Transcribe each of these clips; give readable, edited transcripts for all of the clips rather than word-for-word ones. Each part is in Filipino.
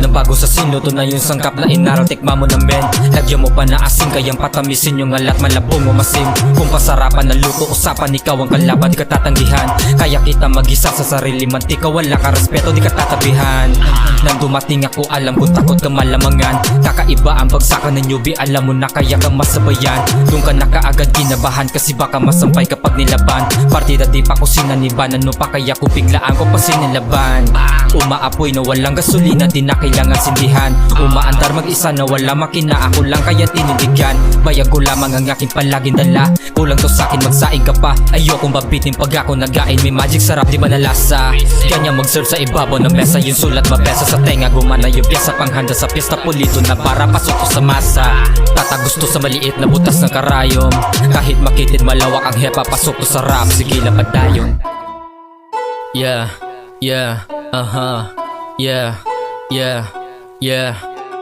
na bago sa sino, to na yung sangkap na inaral, tikma mo na men. Lagyan mo pa na asin, kayang patamisin yung alat, malabong mo masim. Kung pasarapan ng luto, usapan ikaw ang kalaban, di ka tatanggihan. Kaya kita mag-isa sa sarili, mantika wala ka respeto, di ka tatabihan. Nang dumating ako, alam ko takot ka malamangan. Kakaiba ang bagsakan ng newbie, alam mo na kaya kang masabayan. Doon ka na kaagad kinabahan, kasi baka masampay kapag nilaban. Partida di pa ko sinaniban, ano pa kaya ko biglaan ko pa sinilaban. Umaapoy na walang gasolina, di na kailangan sindihan. Umaandar mag-isa na wala makina, ako lang kaya tinindigan. Bayag ko lamang ang aking palaging dala, kulang to sa'kin magsaing ka pa. Ayokong mabitin pag ako nagain, may magic sarap di ba na lasa. Kanya mag-serve sa ibabaw ng mesa, yung sulat mabesa sa tenga. Gumana yung pyesa panghanda sa pista, pulito na para pasok ko sa masa. Tatagusto sa maliit na butas ng karayom, kahit makitid malawak ang hepa, pasok to sa rap, sige lang padayon. Yeah, yeah.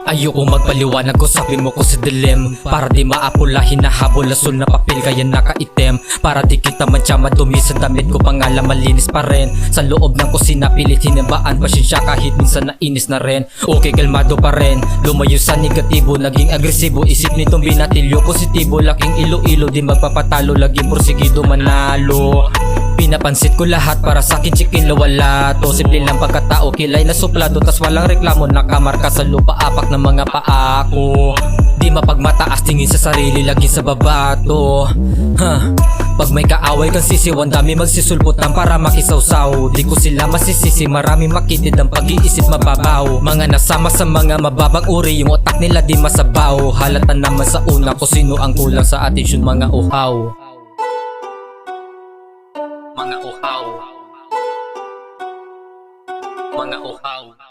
Ayoko magpaliwanag ko, sabi mo ko sa dilim. Para di maapula, hinahabol asul na papel, kaya nakaitim. Para di kita mancha madumi sa damit ko, pangalan malinis pa rin. Sa loob ng kusina pilit hinabaan, pasensya kahit minsan nainis na rin. Okay, kalmado pa rin, lumayo sa negatibo, naging agresibo. Isip nitong binatilyo, positibo, laking ilo-ilo, di magpapatalo, laging porsigido manalo. Pinapansit ko lahat para sa'kin chicken wala to. Simple lang pagkatao, kilay na suplado, tas walang reklamo, nakamarka sa lupa apak ng mga paa ko. Di mapagmataas tingin sa sarili, lagi sa babato. Pag may kaaway kang sisiwan, dami magsisulputan para makisawsaw. Di ko sila masisisi, marami makitid ang pag-iisip mababaw. Mga nasama sa mga mababang uri, yung otak nila di masabaw. Halata naman sa una ko sino ang kulang sa atensyon, mga uhaw. Mga uhaw.